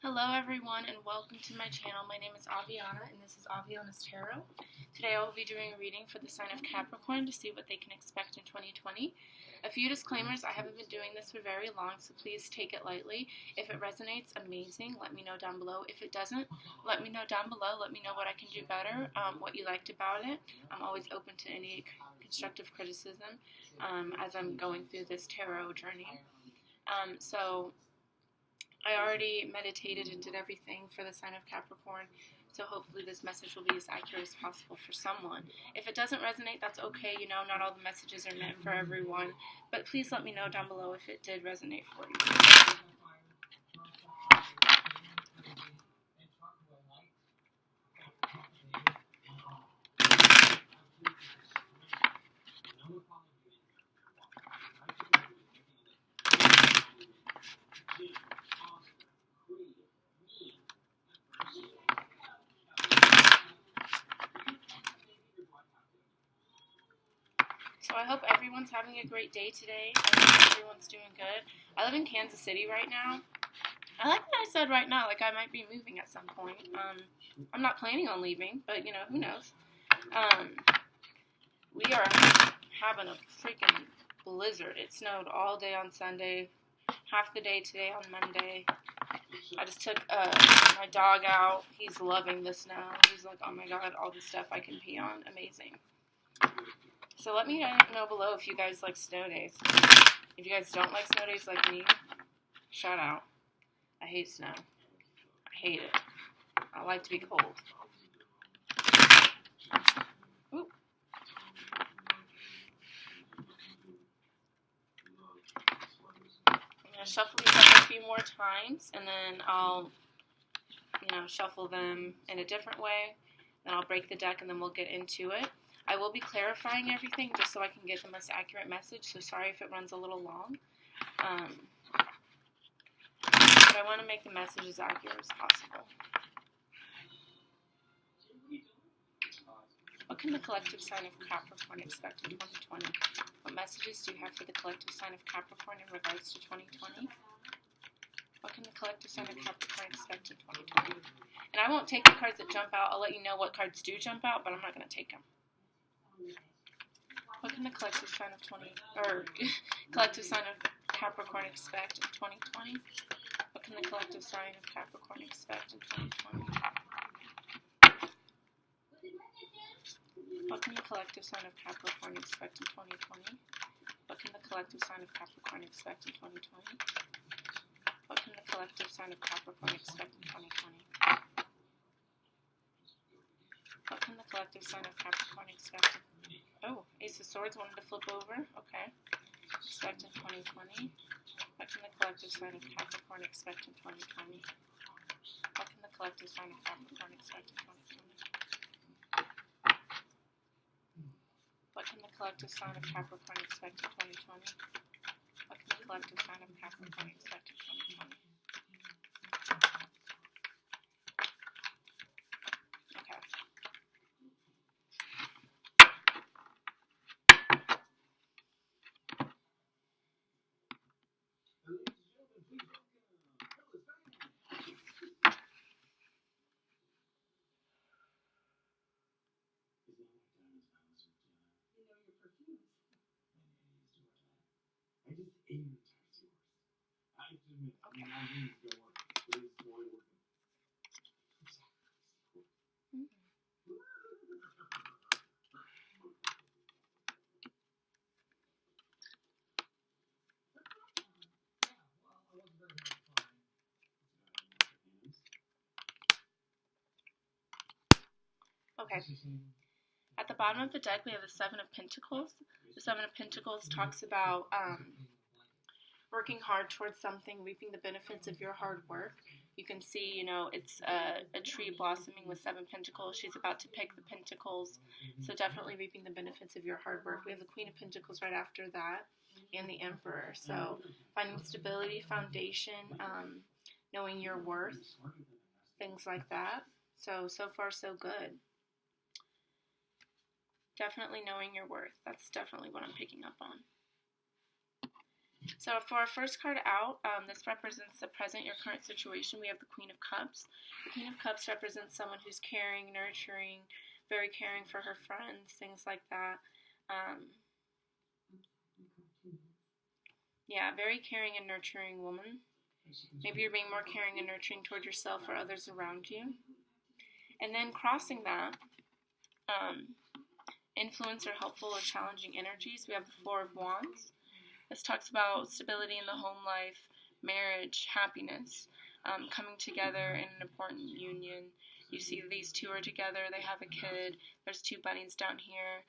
Hello everyone and welcome to my channel. My name is Aviana and this is Aviana's Tarot. Today I will be doing a reading for the sign of Capricorn to see what they can expect in 2020. A few disclaimers: I haven't been doing this for very long, so please take it lightly. If it resonates, amazing. Let me know down below. If it doesn't, let me know down below. Let me know what I can do better, what you liked about it. I'm always open to any constructive criticism as I'm going through this tarot journey. I already meditated and did everything for the sign of Capricorn, so hopefully this message will be as accurate as possible for someone. If it doesn't resonate, that's okay. You know, not all the messages are meant for everyone, but please let me know down below if it did resonate for you. So I hope everyone's having a great day today. I hope everyone's doing good. I live in Kansas City right now. I like that I said right now, like I might be moving at some point. I'm not planning on leaving, but you know, who knows. We are having a freaking blizzard. It snowed all day on Sunday, half the day today on Monday. I just took my dog out. He's loving the snow. He's like, oh my god, all the stuff I can pee on. Amazing. So let me know below if you guys like snow days. If you guys don't like snow days like me, shout out. I hate snow. I hate it. I like to be cold. Ooh. I'm going to shuffle these up a few more times, and then I'll, shuffle them in a different way. Then I'll break the deck, and then we'll get into it. I will be clarifying everything just so I can get the most accurate message, so sorry if it runs a little long. But I want to make the message as accurate as possible. What can the collective sign of Capricorn expect in 2020? What messages do you have for the collective sign of Capricorn in regards to 2020? What can the collective sign of Capricorn expect in 2020? And I won't take the cards that jump out. I'll let you know what cards do jump out, but I'm not going to take them. What can the collective sign of collective sign of Capricorn expect in 2020? What can the collective sign of Capricorn expect in 2020? What can the collective sign of Capricorn expect in 2020? What can the collective sign of Capricorn expect in 2020? What can the collective sign of Capricorn expect in 2020? What can the collective sign of Capricorn expect? Oh, Ace of Swords wanted to flip over. Okay. Expect in 2020. What can the collective sign of Capricorn expect in 2020? What can the collective sign of Capricorn expect in 2020? What can the collective sign of Capricorn expect in 2020? What can the collective sign of Capricorn expect in 2020? Okay. At the bottom of the deck, we have the Seven of Pentacles. The Seven of Pentacles talks about working hard towards something, reaping the benefits of your hard work. You can see, it's a tree blossoming with 7 pentacles. She's about to pick the pentacles, so definitely reaping the benefits of your hard work. We have the Queen of Pentacles right after that, and the Emperor. So finding stability, foundation, knowing your worth, things like that. So far, so good. Definitely knowing your worth. That's definitely what I'm picking up on. So for our first card out, this represents the present, your current situation. We have the Queen of Cups. The Queen of Cups represents someone who's caring, nurturing, very caring for her friends, things like that. Yeah, very caring and nurturing woman. Maybe you're being more caring and nurturing toward yourself or others around you. And then crossing that, influence or helpful or challenging energies, we have the Four of Wands. This talks about stability in the home life, marriage, happiness, coming together in an important union. You see these two are together, they have a kid, there's two bunnies down here.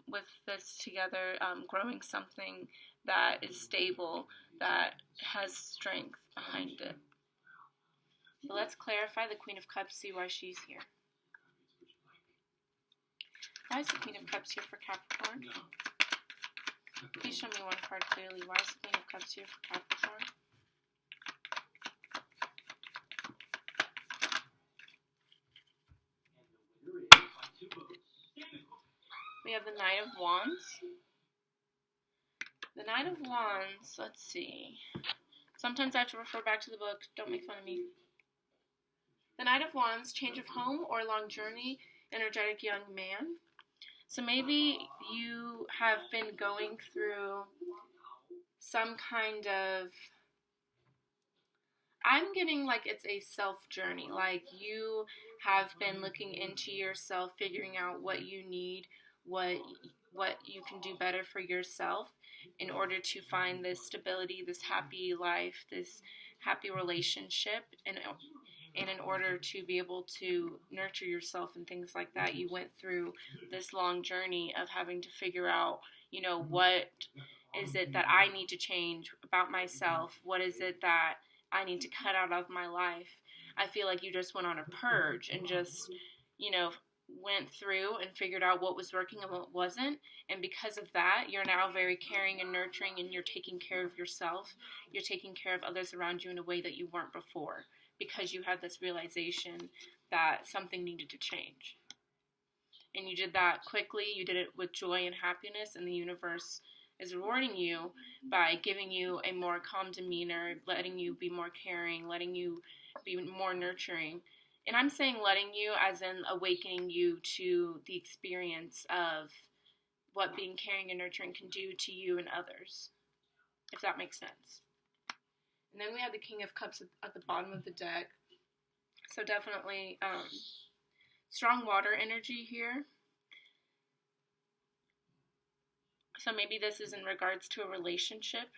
With this together, growing something that is stable, that has strength behind it. So let's clarify the Queen of Cups, see why she's here. Why is the Queen of Cups here for Capricorn? Please show me one card clearly. Why is the Queen of Cups here for Capricorn? We have the Knight of Wands. The Knight of Wands, let's see. Sometimes I have to refer back to the book. Don't make fun of me. The Knight of Wands, change of home or long journey, energetic young man. So maybe you have been going through some kind of, I'm getting like it's a self journey. Like you have been looking into yourself, figuring out what you need, what you can do better for yourself in order to find this stability, this happy life, this happy relationship, and in order to be able to nurture yourself and things like that, you went through this long journey of having to figure out, what is it that I need to change about myself? What is it that I need to cut out of my life? I feel like you just went on a purge and just, went through and figured out what was working and what wasn't. And because of that, you're now very caring and nurturing, and you're taking care of yourself. You're taking care of others around you in a way that you weren't before, because you had this realization that something needed to change. And you did that quickly. You did it with joy and happiness, and the universe is rewarding you by giving you a more calm demeanor, letting you be more caring, letting you be more nurturing. And I'm saying letting you as in awakening you to the experience of what being caring and nurturing can do to you and others, if that makes sense. And then we have the King of Cups at the bottom of the deck. So definitely strong water energy here. So maybe this is in regards to a relationship.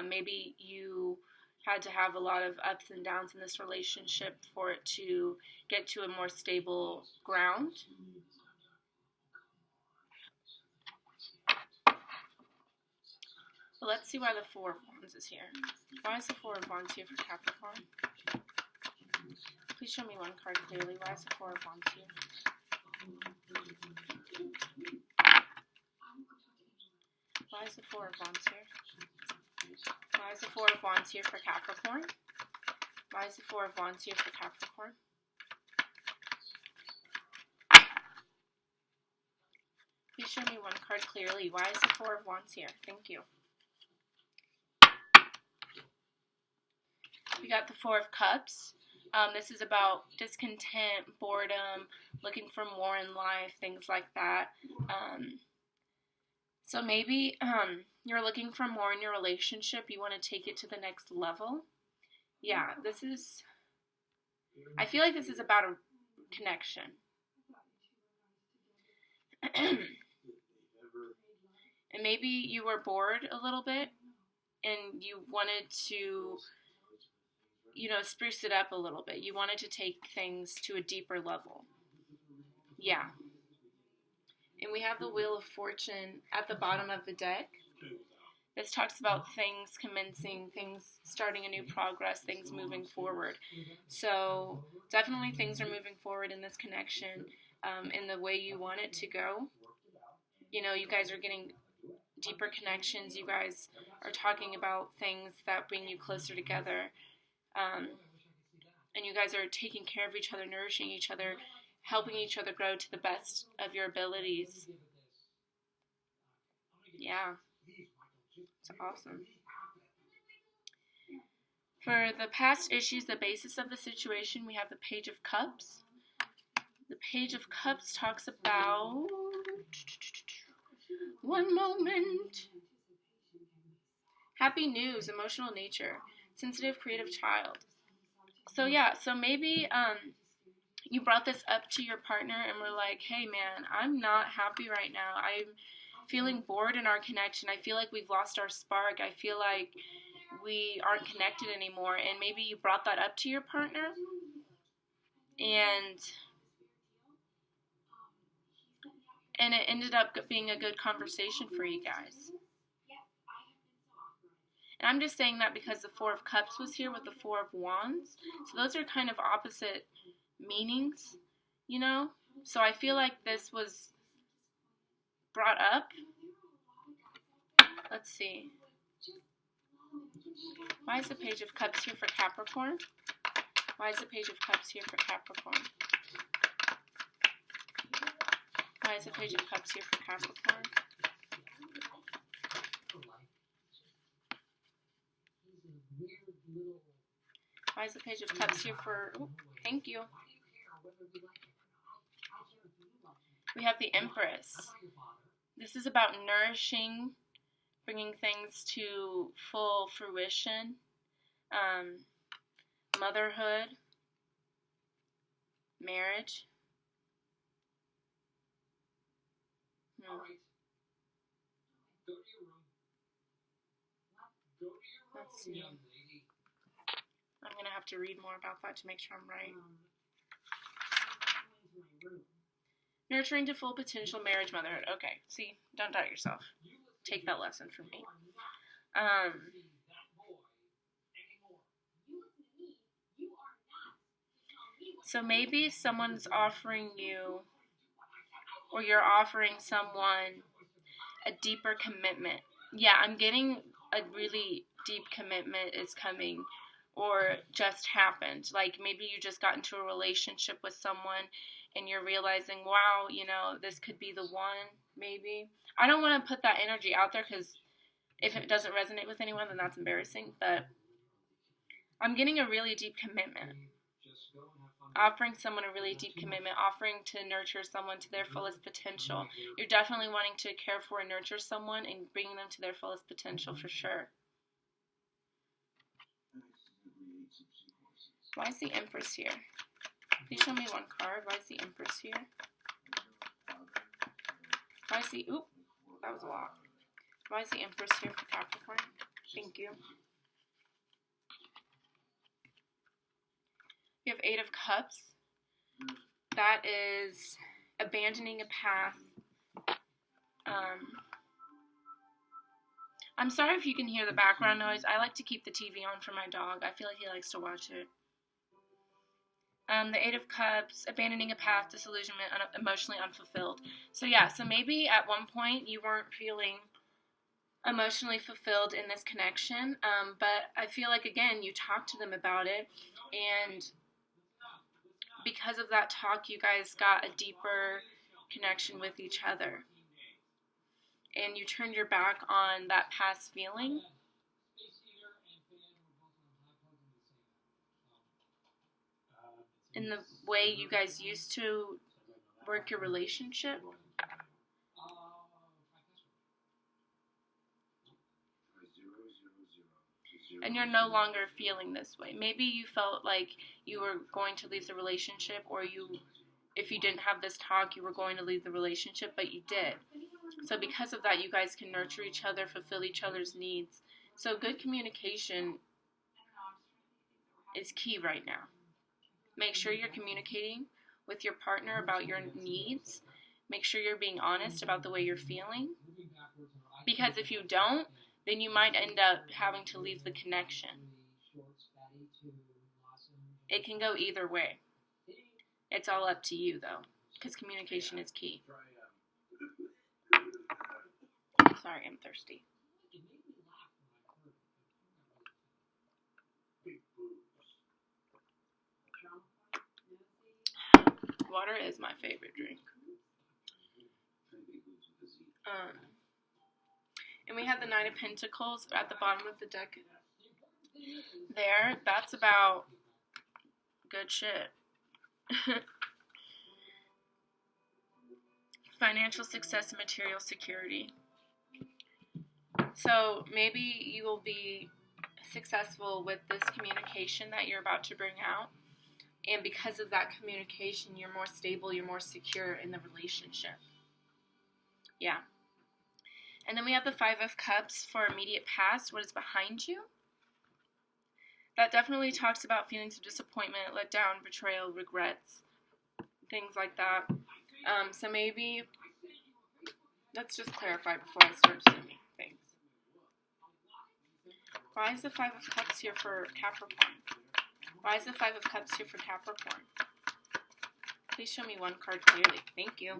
Maybe you had to have a lot of ups and downs in this relationship for it to get to a more stable ground. But let's see why the Four of Wands is here. Why is the Four of Wands here for Capricorn? Please show me one card clearly. Why is the Four of Wands here? Why is the Four of Wands here? Why is the Four of Wands here for Capricorn? Why is the Four of Wands here for Capricorn? Please show me one card clearly. Why is the Four of Wands here? Thank you. We got the Four of Cups. This is about discontent, boredom, looking for more in life, things like that. So maybe you're looking for more in your relationship. You want to take it to the next level. Yeah, I feel like this is about a connection. And maybe you were bored a little bit and you wanted to, spruce it up a little bit. You wanted to take things to a deeper level. Yeah. And we have the Wheel of Fortune at the bottom of the deck. This talks about things commencing, things starting a new progress, things moving forward. So definitely things are moving forward in this connection in the way you want it to go. You guys are getting deeper connections. You guys are talking about things that bring you closer together. And you guys are taking care of each other, nourishing each other, helping each other grow to the best of your abilities. Yeah. It's awesome. For the past issues, the basis of the situation, we have the Page of Cups. The Page of Cups talks about, one moment, happy news, emotional nature, sensitive, creative child. So yeah, so maybe you brought this up to your partner and were like, hey man, I'm not happy right now. I'm feeling bored in our connection. I feel like we've lost our spark. I feel like we aren't connected anymore. And maybe you brought that up to your partner and it ended up being a good conversation for you guys. And I'm just saying that because the Four of Cups was here with the Four of Wands. So those are kind of opposite meanings, you know? So I feel like this was brought up. Let's see. Why is the Page of Cups here for Capricorn? Why is the Page of Cups here for Capricorn? Why is the Page of Cups here for Capricorn? Why is the Page of Cups here for... Oh, thank you. We have the Empress. This is about nourishing, bringing things to full fruition, motherhood, marriage. Let's see. I'm going to have to read more about that to make sure I'm right. Nurturing to full potential, marriage, motherhood. Okay, see, don't doubt yourself. Take that lesson from me. So maybe someone's offering you, or you're offering someone a deeper commitment. Yeah, I'm getting a really deep commitment is coming, or just happened. Like maybe you just got into a relationship with someone and you're realizing, wow, you know, this could be the one, maybe. I don't want to put that energy out there because if it doesn't resonate with anyone, then that's embarrassing. But I'm getting a really deep commitment. Offering someone a really deep commitment, offering to nurture someone to their fullest potential. You're definitely wanting to care for and nurture someone and bring them to their fullest potential for sure. Why is the Empress here? Please show me one card. Why is the Empress here? Why is the... Oop, that was a lot. Why is the Empress here for Capricorn? Thank you. We have Eight of Cups. That is abandoning a path. I'm sorry if you can hear the background noise. I like to keep the TV on for my dog. I feel like he likes to watch it. The Eight of Cups, abandoning a path, disillusionment, emotionally unfulfilled. So yeah, so maybe at one point you weren't feeling emotionally fulfilled in this connection, but I feel like, again, you talked to them about it, and because of that talk, you guys got a deeper connection with each other, and you turned your back on that past feeling. In the way you guys used to work your relationship. And you're no longer feeling this way. Maybe you felt like you were going to leave the relationship, or if you didn't have this talk, you were going to leave the relationship, but you did. So because of that, you guys can nurture each other, fulfill each other's needs. So good communication is key right now. Make sure you're communicating with your partner about your needs. Make sure you're being honest about the way you're feeling. Because if you don't, then you might end up having to leave the connection. It can go either way. It's all up to you, though, because communication is key. Sorry, I'm thirsty. Water is my favorite drink. And we have the Nine of Pentacles at the bottom of the deck. there. That's about good shit. Financial success and material security. So maybe you will be successful with this communication that you're about to bring out. And because of that communication, you're more stable, you're more secure in the relationship. Yeah. And then we have the Five of Cups for immediate past, what is behind you. That definitely talks about feelings of disappointment, letdown, betrayal, regrets, things like that. So maybe, let's just clarify before I start assuming things. Why is the Five of Cups here for Capricorn? Why is the Five of Cups here for Capricorn? Please show me one card clearly. Thank you.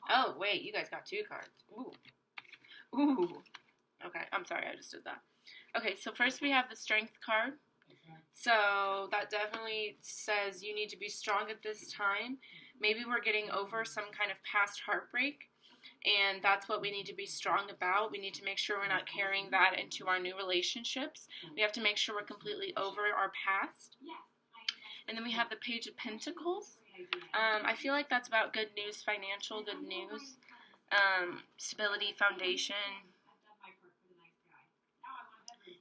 Oh, wait, you guys got two cards. Ooh. Ooh. Okay, I'm sorry, I just did that. Okay, so first we have the Strength card. So that definitely says you need to be strong at this time. Maybe we're getting over some kind of past heartbreak, and that's what we need to be strong about. We need to make sure we're not carrying that into our new relationships. We have to make sure we're completely over our past. And then we have the Page of Pentacles. I feel like that's about good news, financial good news, stability, foundation.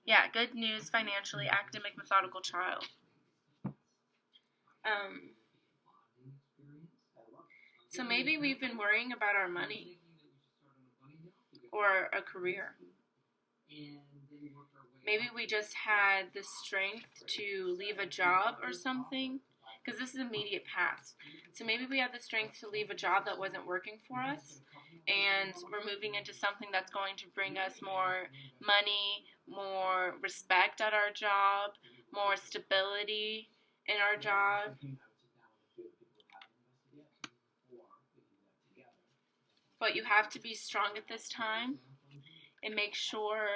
Yeah, good news, financially, academic, methodical child. So maybe we've been worrying about our money or a career. Maybe we just had the strength to leave a job or something, because this is immediate past. So maybe we had the strength to leave a job that wasn't working for us, and we're moving into something that's going to bring us more money, more respect at our job, more stability in our job. But you have to be strong at this time and make sure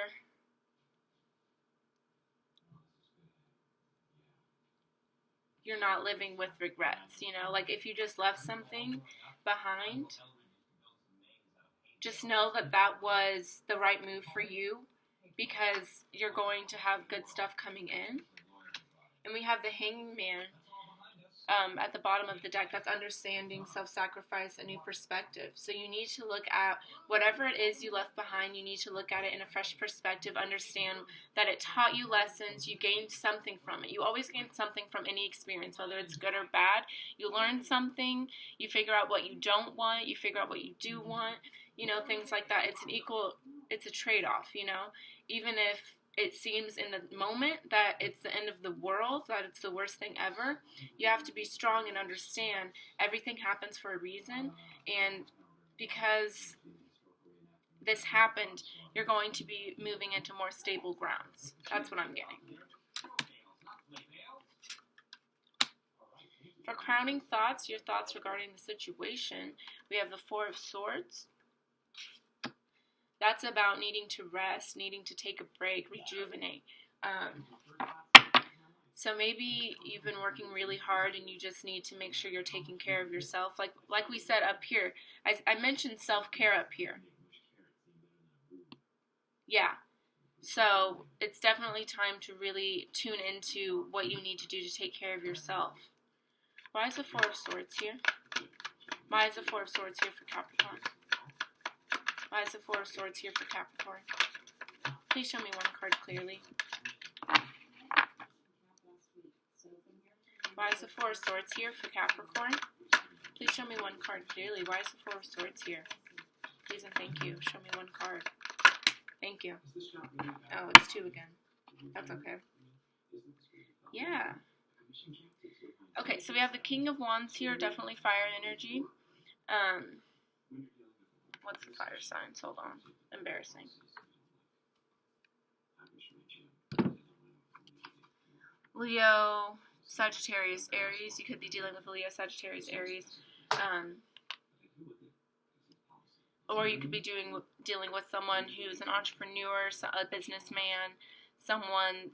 you're not living with regrets, you know? Like, if you just left something behind, just know that that was the right move for you, because you're going to have good stuff coming in. And we have the Hangman at the bottom of the deck. That's understanding, self-sacrifice, a new perspective. So you need to look at whatever it is you left behind. You need to look at it in a fresh perspective, understand that it taught you lessons, you gained something from it. You always gain something from any experience, whether it's good or bad. You learn something, you figure out what you don't want, you figure out what you do want, you know, things like that. It's a trade-off, you know, even if it seems in the moment that it's the end of the world, that it's the worst thing ever, you have to be strong and understand everything happens for a reason, and because this happened, you're going to be moving into more stable grounds. That's what I'm getting. For crowning thoughts, your thoughts regarding the situation, we have the Four of Swords. That's about needing to rest, needing to take a break, rejuvenate. So maybe you've been working really hard and you just need to make sure you're taking care of yourself. Like we said up here, I mentioned self-care up here. Yeah. So it's definitely time to really tune into what you need to do to take care of yourself. Why is the Four of Swords here? Why is the Four of Swords here for Capricorn? Why is the Four of Swords here for Capricorn? Please show me one card clearly. Why is the Four of Swords here for Capricorn? Please show me one card clearly. Why is the Four of Swords here? Please and thank you. Show me one card. Thank you. Oh, it's two again. That's okay. Yeah. Okay, so we have the King of Wands here. Definitely fire energy. What's the fire signs? Hold on. Embarrassing. Leo, Sagittarius, Aries. You could be dealing with Leo, Sagittarius, Aries. Or you could be dealing with someone who's an entrepreneur, a businessman, someone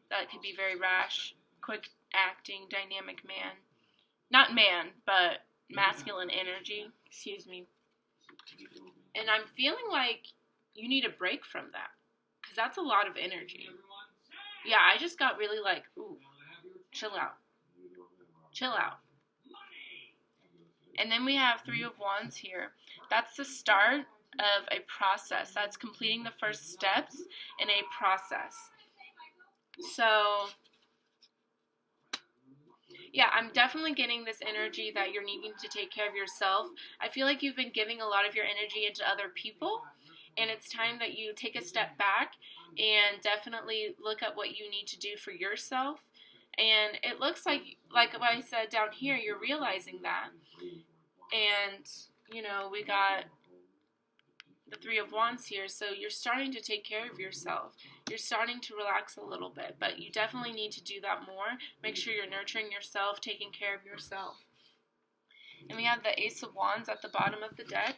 that could be very rash, quick acting, dynamic man. Not man, but masculine energy. Excuse me. And I'm feeling like you need a break from that, because that's a lot of energy. Yeah, I just got really like, ooh, chill out. Chill out. And then we have Three of Wands here. That's the start of a process. That's completing the first steps in a process. So, yeah, I'm definitely getting this energy that you're needing to take care of yourself. I feel like you've been giving a lot of your energy into other people, and it's time that you take a step back and definitely look at what you need to do for yourself. And it looks like what I said down here, you're realizing that. And, you know, we got the Three of Wands here, so you're starting to take care of yourself. You're starting to relax a little bit, but you definitely need to do that more. Make sure you're nurturing yourself, taking care of yourself. And we have the Ace of Wands at the bottom of the deck.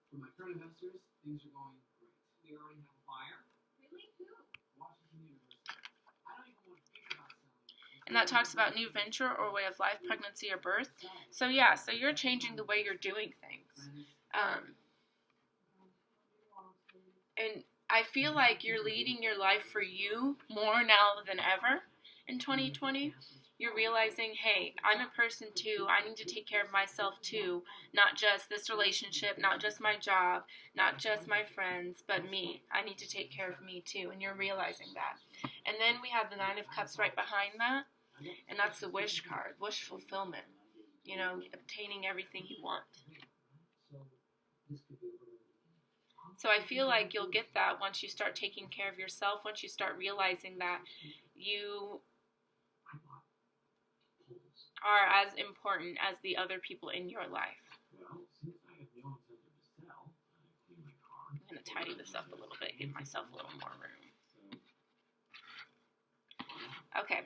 For my current investors, things are going great. We already have a buyer. Really? Who? Washington University. I don't even want to think about selling. And that talks about new venture or way of life, pregnancy or birth. So yeah, so you're changing the way you're doing things. And I feel like you're leading your life for you more now than ever in 2020. You're realizing, hey, I'm a person too. I need to take care of myself too. Not just this relationship, not just my job, not just my friends, but me. I need to take care of me too. And you're realizing that. And then we have the Nine of Cups right behind that. And that's the wish card, wish fulfillment. You know, obtaining everything you want. So I feel like you'll get that once you start taking care of yourself, once you start realizing that you are as important as the other people in your life. I'm going to tidy this up a little bit, give myself a little more room. Okay.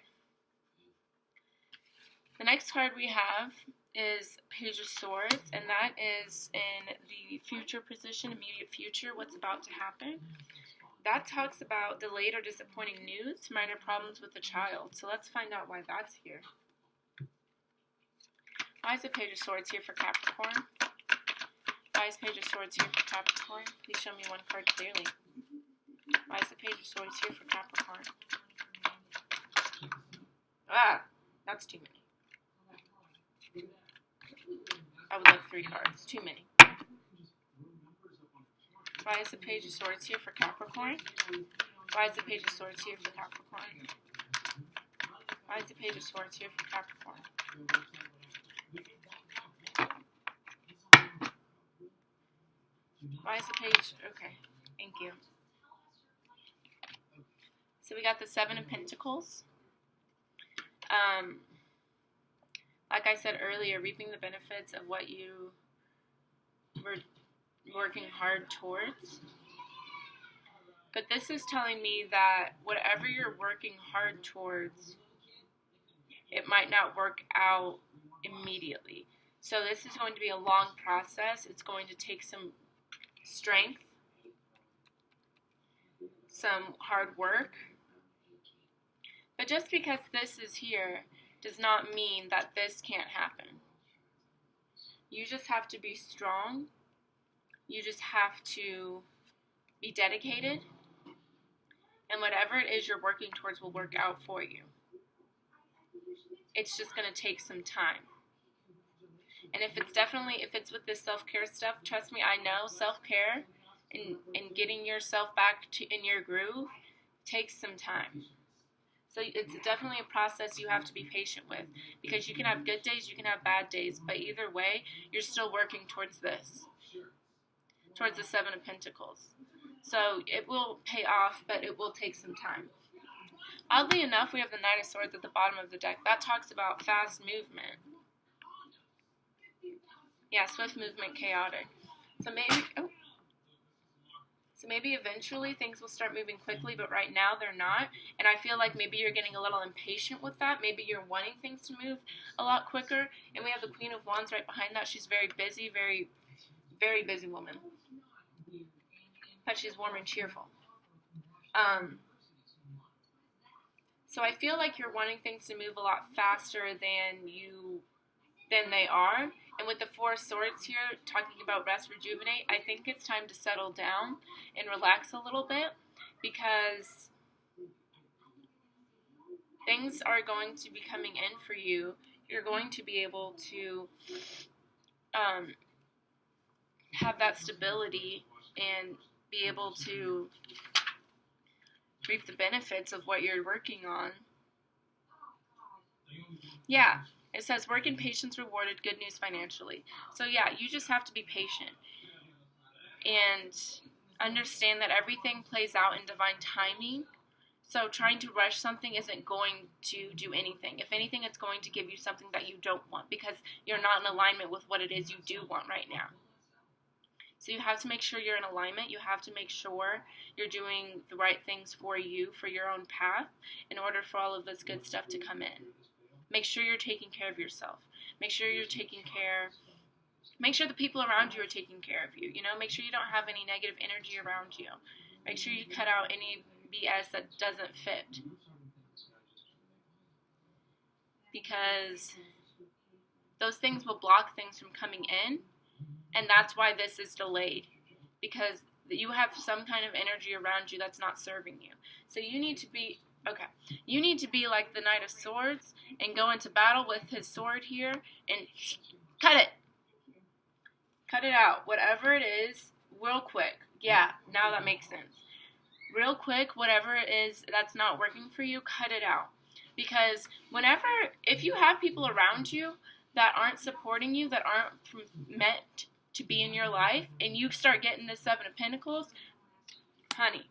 The next card we have is Page of Swords, and that is in the future position, immediate future, what's about to happen. That talks about delayed or disappointing news, minor problems with the child. So let's find out why that's here. Why is the Page of Swords here for Capricorn? Why is Page of Swords here for Capricorn? Please show me one card clearly. Why is the Page of Swords here for Capricorn? Ah, that's too many. I would like 3 cards. Too many. Why is the Page of Swords here for Capricorn? Why is the Page of Swords here for Capricorn? Why is the Page of Swords here for Capricorn? Why is the page? Okay, thank you. So we got the Seven of Pentacles. Like I said earlier, reaping the benefits of what you were working hard towards. But this is telling me that whatever you're working hard towards, it might not work out immediately. So this is going to be a long process. It's going to take some strength, some hard work. But just because this is here does not mean that this can't happen. You just have to be strong. You just have to be dedicated. And whatever it is you're working towards will work out for you. It's just going to take some time. And if it's with this self-care stuff, trust me, I know self-care and getting yourself back in your groove takes some time. So it's definitely a process you have to be patient with, because you can have good days, you can have bad days, but either way, you're still working towards this, towards the Seven of Pentacles. So it will pay off, but it will take some time. Oddly enough, we have the Knight of Swords at the bottom of the deck. That talks about fast movement. Yeah, swift movement, chaotic. So maybe eventually things will start moving quickly, but right now they're not. And I feel like maybe you're getting a little impatient with that. Maybe you're wanting things to move a lot quicker. And we have the Queen of Wands right behind that. She's very busy, very, very busy woman. But she's warm and cheerful. So I feel like you're wanting things to move a lot faster than they are. And with the Four of Swords here, talking about rest, rejuvenate, I think it's time to settle down and relax a little bit, because things are going to be coming in for you. You're going to be able to have that stability and be able to reap the benefits of what you're working on. Yeah, it says work and patience rewarded, good news financially. So yeah, you just have to be patient and understand that everything plays out in divine timing. So trying to rush something isn't going to do anything. If anything, it's going to give you something that you don't want because you're not in alignment with what it is you do want right now. So you have to make sure you're in alignment. You have to make sure you're doing the right things for you, for your own path, in order for all of this good stuff to come in. Make sure you're taking care of yourself. Make sure you're taking care. Make sure the people around you are taking care of you. You know, make sure you don't have any negative energy around you. Make sure you cut out any BS that doesn't fit. Because those things will block things from coming in. And that's why this is delayed, because you have some kind of energy around you that's not serving you. So you need to be, you need to be like the Knight of Swords and go into battle with his sword here and cut it. Cut it out. Whatever it is, real quick. Yeah, now that makes sense. Real quick, whatever it is that's not working for you, cut it out. Because if you have people around you that aren't supporting you, that aren't meant to be in your life, and you start getting the Seven of Pentacles, honey,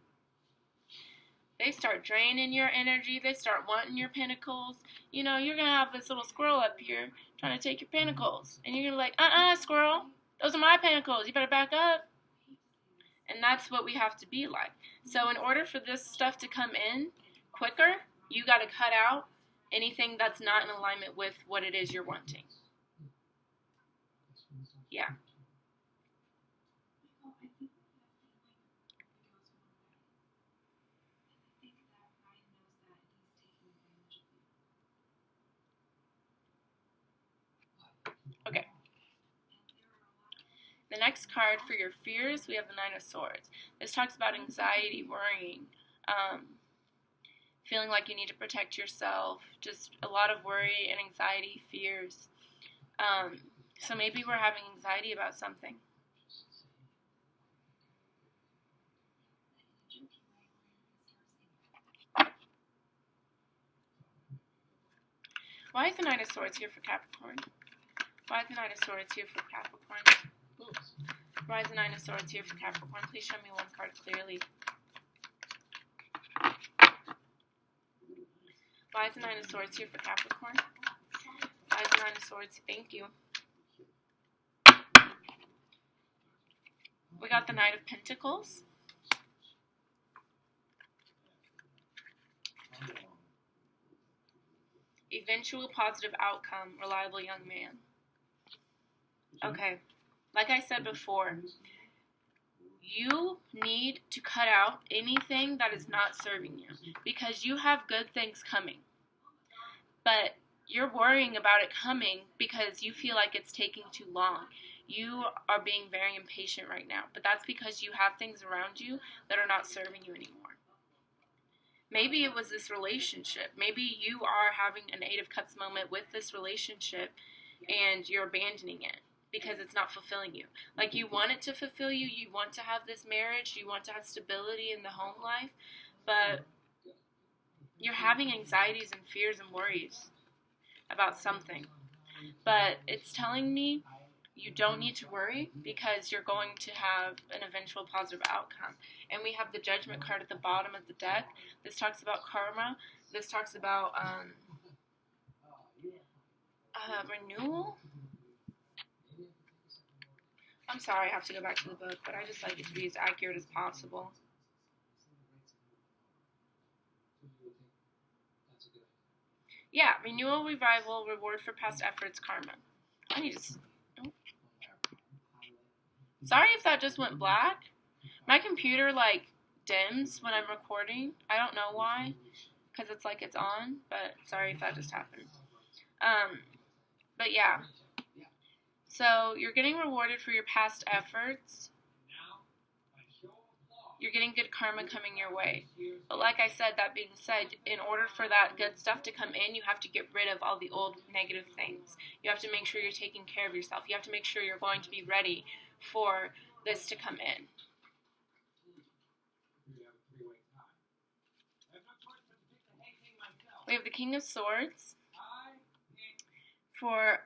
they start draining your energy. They start wanting your pentacles. You know, you're going to have this little squirrel up here trying to take your pentacles. And you're going to be like, squirrel, those are my pentacles. You better back up. And that's what we have to be like. So in order for this stuff to come in quicker, you got to cut out anything that's not in alignment with what it is you're wanting. Yeah. Okay. The next card for your fears, we have the Nine of Swords. This talks about anxiety, worrying, feeling like you need to protect yourself, just a lot of worry and anxiety, fears. So maybe we're having anxiety about something. Why is the Nine of Swords here for Capricorn? Why is the Nine of Swords here for Capricorn? Oops. Why is the Nine of Swords here for Capricorn? Please show me one card clearly. Why is the Nine of Swords here for Capricorn? Why is the Nine of Swords? Thank you. We got the Knight of Pentacles. Eventual positive outcome, reliable young man. Okay, like I said before, you need to cut out anything that is not serving you because you have good things coming. But you're worrying about it coming because you feel like it's taking too long. You are being very impatient right now, but that's because you have things around you that are not serving you anymore. Maybe it was this relationship. Maybe you are having an Eight of Cups moment with this relationship and you're abandoning it because it's not fulfilling you. Like you want it to fulfill you. You want to have this marriage. You want to have stability in the home life. But you're having anxieties and fears and worries about something. But it's telling me you don't need to worry because you're going to have an eventual positive outcome. And we have the Judgment card at the bottom of the deck. This talks about karma. This talks about renewal. I'm sorry, I have to go back to the book, but I just like it to be as accurate as possible. Yeah, renewal, revival, reward for past efforts, karma. I need to... Sorry if that just went black. My computer, dims when I'm recording. I don't know why, because it's like it's on, but sorry if that just happened. But yeah. So, you're getting rewarded for your past efforts. You're getting good karma coming your way. But like I said, that being said, in order for that good stuff to come in, you have to get rid of all the old negative things. You have to make sure you're taking care of yourself. You have to make sure you're going to be ready for this to come in. We have the King of Swords for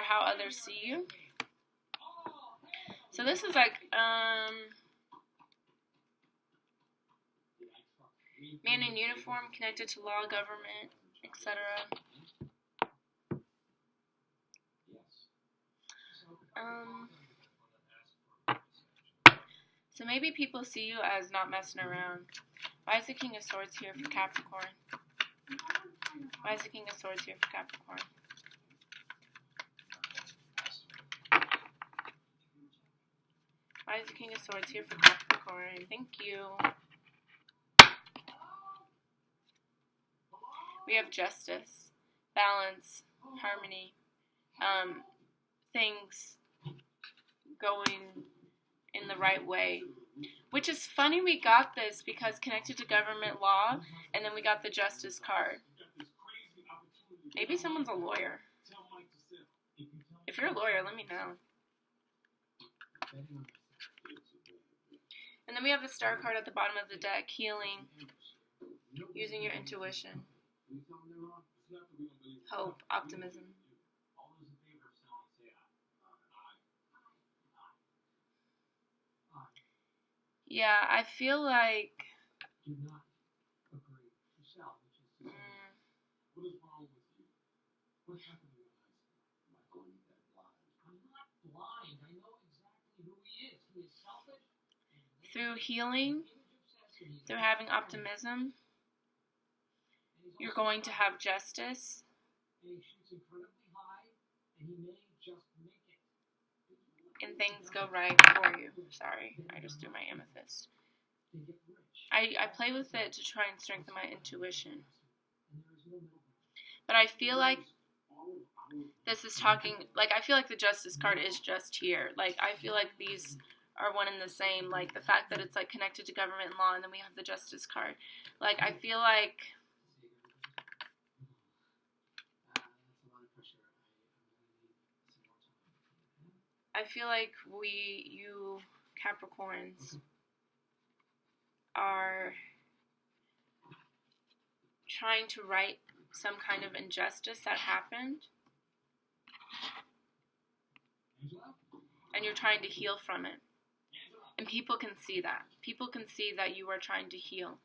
how others see you. So this is like man in uniform connected to law, government, etc. So maybe people see you as not messing around. Why is the King of Swords here for Capricorn? Why is the King of Swords here for Capricorn? Why is the King of Swords here for Capricorn? Thank you. We have justice, balance, harmony, things going in the right way. Which is funny we got this because connected to government law, and then we got the justice card. Maybe someone's a lawyer. If you're a lawyer, let me know. And then we have the star card at the bottom of the deck, healing, using your intuition, hope, optimism. Yeah, I feel like through healing, through having optimism, you're going to have justice. And things go right for you. Sorry, I just threw my amethyst. I play with it to try and strengthen my intuition. But I feel like this is talking, like, I feel like the justice card is just here. Like, I feel like these are one and the same. Like, the fact that it's, like, connected to government and law, and then we have the justice card. Like, I feel like you Capricorns are trying to right some kind of injustice that happened, and you're trying to heal from it. And people can see that. People can see that you are trying to heal.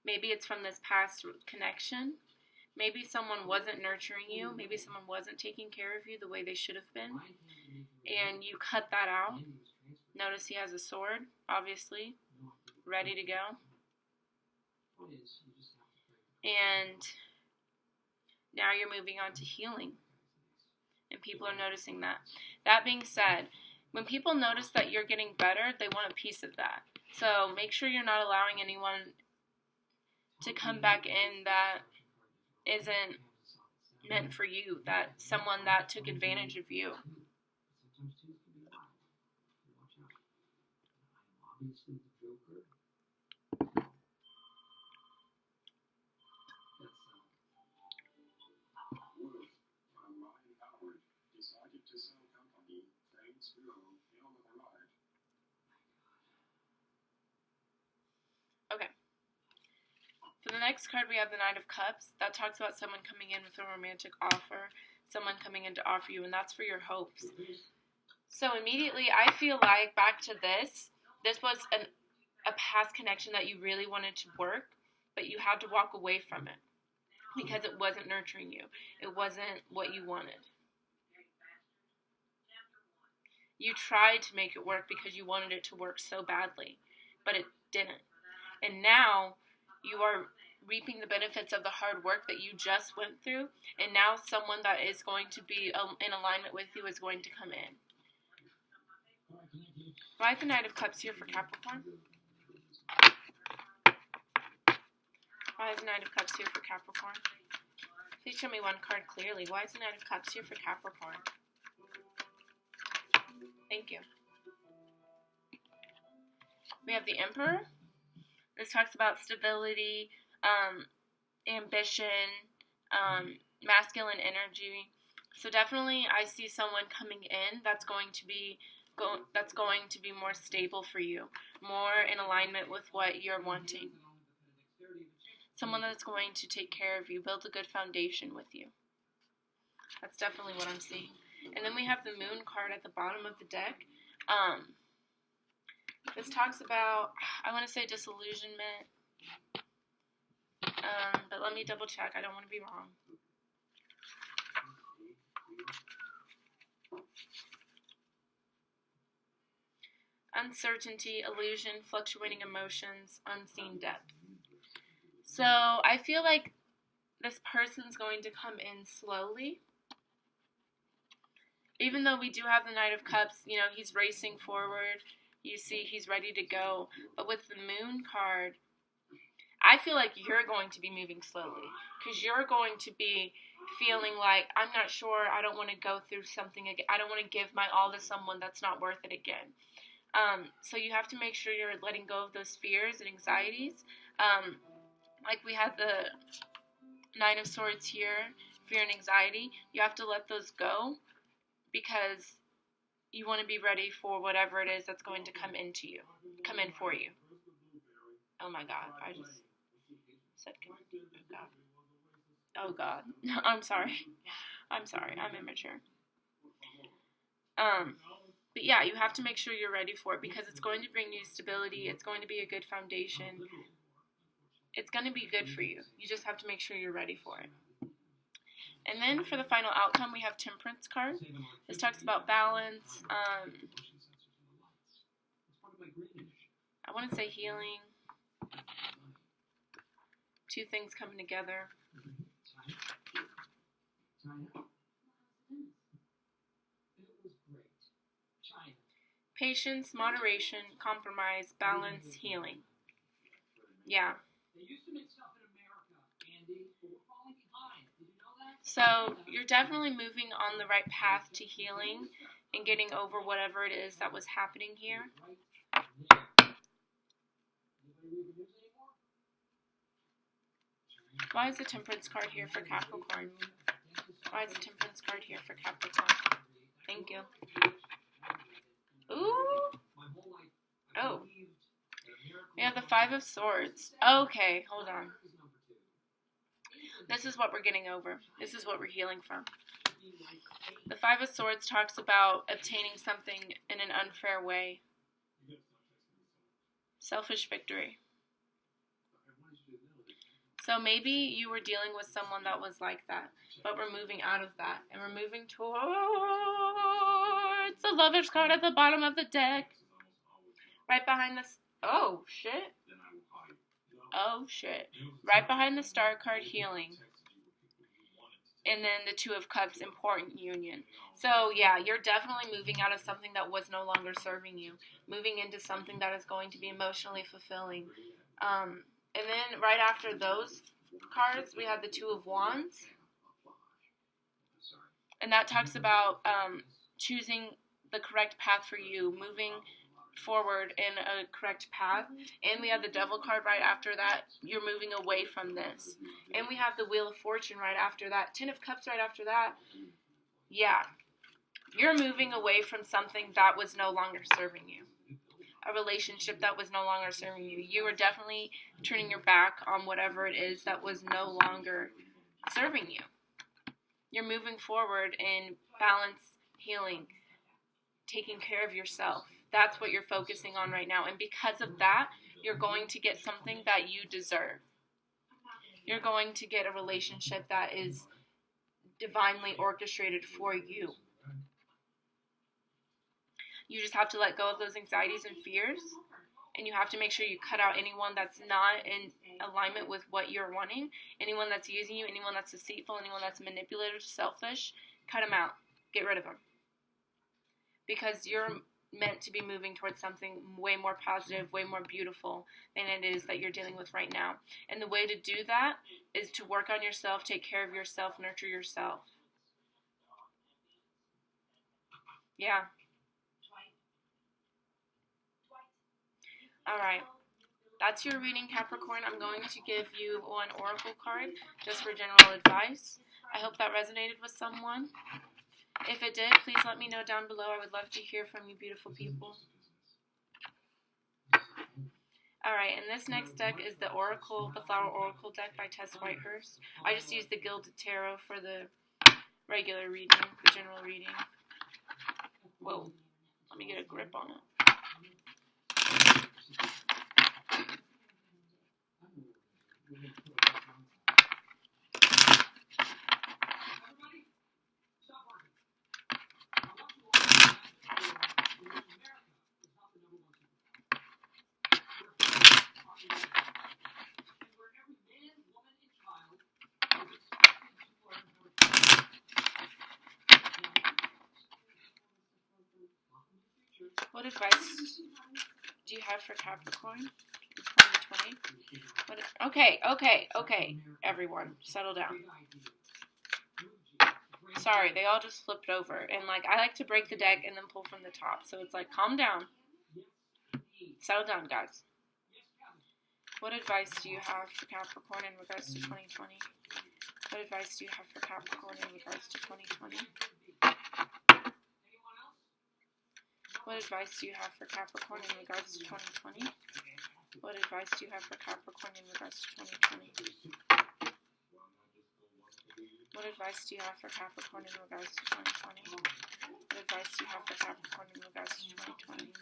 Maybe it's from this past connection. Maybe someone wasn't nurturing you. Maybe someone wasn't taking care of you the way they should have been. And you cut that out. Notice he has a sword, obviously, ready to go. And now you're moving on to healing. And people are noticing that. That being said, when people notice that you're getting better, they want a piece of that. So make sure you're not allowing anyone to come back in that isn't meant for you, that someone that took advantage of you. Okay. For the next card, we have the Knight of Cups. That talks about someone coming in with a romantic offer, someone coming in to offer you, and that's for your hopes. So immediately, I feel like, back to this was a past connection that you really wanted to work, but you had to walk away from it because it wasn't nurturing you. It wasn't what you wanted. You tried to make it work because you wanted it to work so badly, but it didn't. And now you are reaping the benefits of the hard work that you just went through, and now someone that is going to be in alignment with you is going to come in. Why is the Knight of Cups here for Capricorn? Why is the Knight of Cups here for Capricorn? Please show me one card clearly. Why is the Knight of Cups here for Capricorn? Thank you. We have the Emperor. This talks about stability, ambition, masculine energy. So definitely, I see someone coming in that's going to be more stable for you, more in alignment with what you're wanting. Someone that's going to take care of you, build a good foundation with you. That's definitely what I'm seeing. And then we have the Moon card at the bottom of the deck. This talks about, I want to say disillusionment, but let me double check. I don't want to be wrong. Uncertainty, illusion, fluctuating emotions, unseen depth. So I feel like this person's going to come in slowly. Even though we do have the Knight of Cups, you know, he's racing forward. You see, he's ready to go. But with the Moon card, I feel like you're going to be moving slowly. Because you're going to be feeling like, I'm not sure, I don't want to go through something again. I don't want to give my all to someone that's not worth it again. So you have to make sure you're letting go of those fears and anxieties. Like we had the Nine of Swords here, fear and anxiety. You have to let those go because you want to be ready for whatever it is that's going to come in for you. Oh my God, I just said, oh God, I'm sorry, I'm immature. But yeah, you have to make sure you're ready for it because it's going to bring you stability. It's going to be a good foundation. It's going to be good for you. You just have to make sure you're ready for it. And then for the final outcome, we have Temperance card. This talks about balance. I want to say healing. Two things coming together. Patience, moderation, compromise, balance, healing. Yeah. So you're definitely moving on the right path to healing and getting over whatever it is that was happening here. Why is the Temperance card here for Capricorn? Why is the Temperance card here for Capricorn? Thank you. Ooh. Oh. We have the Five of Swords. Okay, hold on. This is what we're getting over. This is what we're healing from. The Five of Swords talks about obtaining something in an unfair way. Selfish victory. So maybe you were dealing with someone that was like that, but we're moving out of that, and we're moving towards the Lover's card at the bottom of the deck. Right behind this. Oh, shit. Oh, shit. Right behind the Star card, healing. And then the Two of Cups, important union. So, yeah, you're definitely moving out of something that was no longer serving you. Moving into something that is going to be emotionally fulfilling. And then right after those cards, we have the Two of Wands. And that talks about choosing the correct path for you, moving forward in a correct path. And we have the Devil card right after that. You're moving away from this. And we have the Wheel of Fortune right after that. Ten of Cups right after that. Yeah. You're moving away from something that was no longer serving you. A relationship that was no longer serving you. You are definitely turning your back on whatever it is that was no longer serving you. You're moving forward in balance, healing, taking care of yourself. That's what you're focusing on right now. And because of that, you're going to get something that you deserve. You're going to get a relationship that is divinely orchestrated for you. You just have to let go of those anxieties and fears, and you have to make sure you cut out anyone that's not in alignment with what you're wanting, anyone that's using you, anyone that's deceitful, anyone that's manipulative, selfish. Cut them out. Get rid of them. Because you're meant to be moving towards something way more positive, way more beautiful than it is that you're dealing with right now. And the way to do that is to work on yourself, take care of yourself, nurture yourself. Yeah. Alright, that's your reading, Capricorn. I'm going to give you one oracle card just for general advice. I hope that resonated with someone. If it did, please let me know down below. I would love to hear from you, beautiful people. Alright, and this next deck is the Flower Oracle deck by Tess Whitehurst. I just used the Gilded Tarot for the regular reading, the general reading. Whoa, let me get a grip on it. What advice do you have for Capricorn in 2020? Okay, everyone, settle down. Sorry, they all just flipped over, and like I like to break the deck and then pull from the top, so it's like calm down, settle down, guys. What advice do you have for Capricorn in regards to 2020? What advice do you have for Capricorn in regards to 2020? What advice do you have for Capricorn in regards to 2020? What advice do you have for Capricorn in regards to 2020? What advice do you have for Capricorn in regards to 2020? What advice do you have for Capricorn in regards to 2020?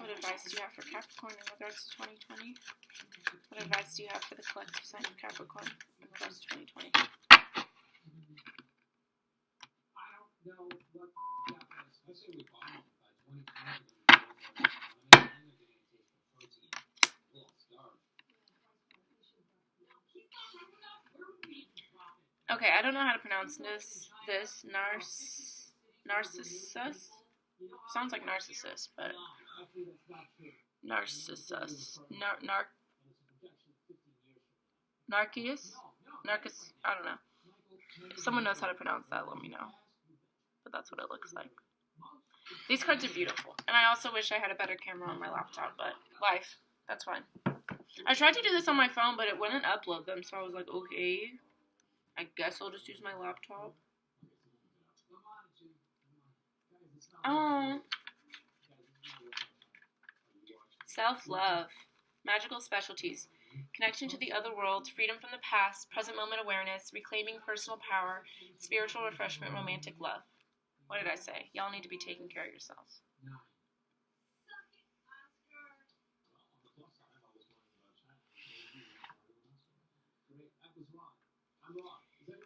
What advice do you have for Capricorn in regards to 2020? What advice do you have for the collective sign of Capricorn in regards to 2020? Okay, I don't know how to pronounce this. Narcissus? Sounds like Narcissus, but Narcissus. Narcissus? I don't know. If someone knows how to pronounce that, let me know. But that's what it looks like. These cards are beautiful. And I also wish I had a better camera on my laptop, but life. That's fine. I tried to do this on my phone, but it wouldn't upload them, so I was like, okay, I guess I'll just use my laptop. Oh. Self-love. Magical specialties. Connection to the other world, freedom from the past, present moment awareness, reclaiming personal power, spiritual refreshment, romantic love. What did I say? Y'all need to be taking care of yourselves.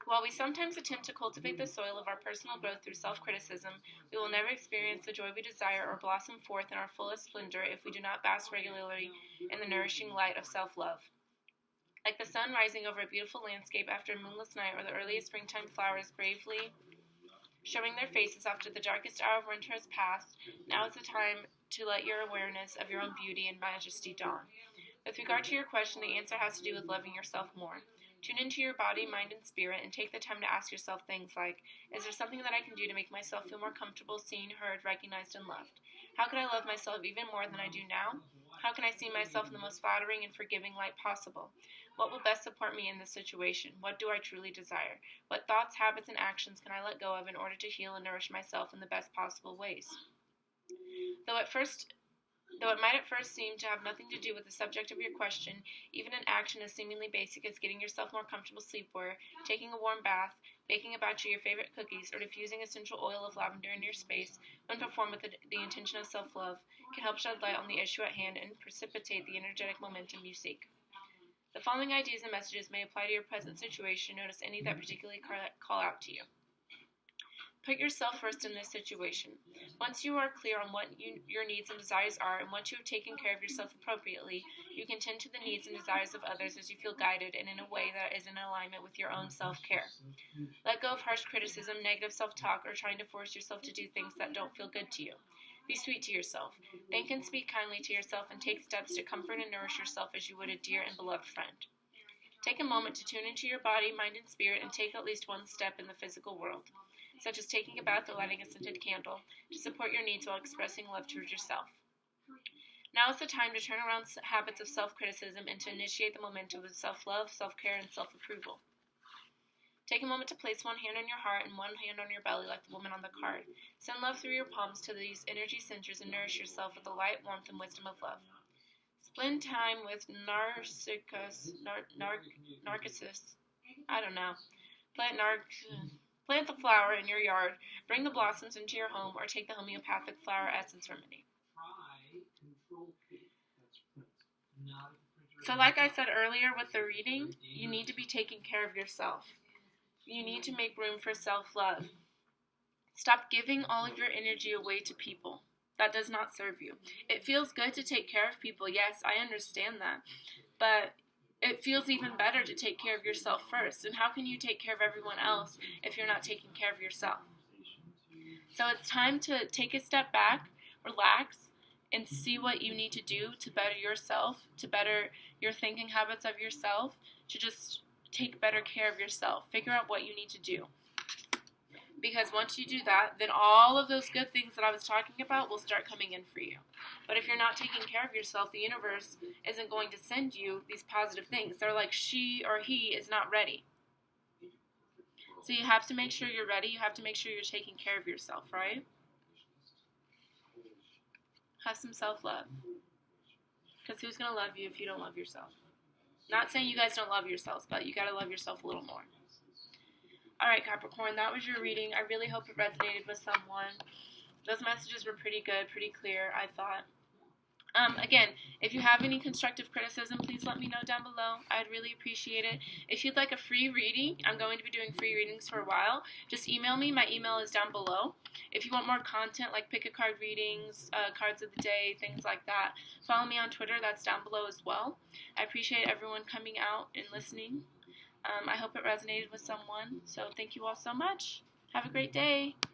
While we sometimes attempt to cultivate the soil of our personal growth through self-criticism, we will never experience the joy we desire or blossom forth in our fullest splendor if we do not bask regularly in the nourishing light of self-love. Like the sun rising over a beautiful landscape after a moonless night, or the earliest springtime flowers bravely showing their faces after the darkest hour of winter has passed, now is the time to let your awareness of your own beauty and majesty dawn. With regard to your question, the answer has to do with loving yourself more. Tune into your body, mind, and spirit, and take the time to ask yourself things like, is there something that I can do to make myself feel more comfortable, seen, heard, recognized, and loved? How can I love myself even more than I do now? How can I see myself in the most flattering and forgiving light possible? What will best support me in this situation? What do I truly desire? What thoughts, habits, and actions can I let go of in order to heal and nourish myself in the best possible ways? Though it might at first seem to have nothing to do with the subject of your question, even an action as seemingly basic as getting yourself more comfortable sleepwear, taking a warm bath, baking a batch of your favorite cookies, or diffusing essential oil of lavender in your space, when performed with the intention of self-love, can help shed light on the issue at hand and precipitate the energetic momentum you seek. The following ideas and messages may apply to your present situation. Notice any that particularly call out to you. Put yourself first in this situation. Once you are clear on what your needs and desires are, and once you have taken care of yourself appropriately, you can tend to the needs and desires of others as you feel guided and in a way that is in alignment with your own self-care. Let go of harsh criticism, negative self-talk, or trying to force yourself to do things that don't feel good to you. Be sweet to yourself. Think and speak kindly to yourself, and take steps to comfort and nourish yourself as you would a dear and beloved friend. Take a moment to tune into your body, mind, and spirit, and take at least one step in the physical world. such as taking a bath or lighting a scented candle, to support your needs while expressing love towards yourself. Now is the time to turn around habits of self-criticism and to initiate the momentum of self-love, self-care, and self-approval. Take a moment to place one hand on your heart and one hand on your belly like the woman on the card. Send love through your palms to these energy centers and nourish yourself with the light, warmth, and wisdom of love. Spend time with Narcissus. I don't know. Plant the flower in your yard, bring the blossoms into your home, or take the homeopathic flower essence remedy. So like I said earlier with the reading, you need to be taking care of yourself. You need to make room for self-love. Stop giving all of your energy away to people. That does not serve you. It feels good to take care of people. Yes, I understand that. But it feels even better to take care of yourself first. And how can you take care of everyone else if you're not taking care of yourself? So it's time to take a step back, relax, and see what you need to do to better yourself, to better your thinking habits of yourself, to just take better care of yourself. Figure out what you need to do. Because once you do that, then all of those good things that I was talking about will start coming in for you. But if you're not taking care of yourself, the universe isn't going to send you these positive things. They're like, she or he is not ready. So you have to make sure you're ready. You have to make sure you're taking care of yourself, right? Have some self-love. Because who's going to love you if you don't love yourself? Not saying you guys don't love yourselves, but you got to love yourself a little more. Alright, Capricorn, that was your reading. I really hope it resonated with someone. Those messages were pretty good, pretty clear, I thought. Again, if you have any constructive criticism, please let me know down below. I'd really appreciate it. If you'd like a free reading, I'm going to be doing free readings for a while. Just email me. My email is down below. If you want more content like pick a card readings, cards of the day, things like that, follow me on Twitter. That's down below as well. I appreciate everyone coming out and listening. I hope it resonated with someone. So thank you all so much. Have a great day.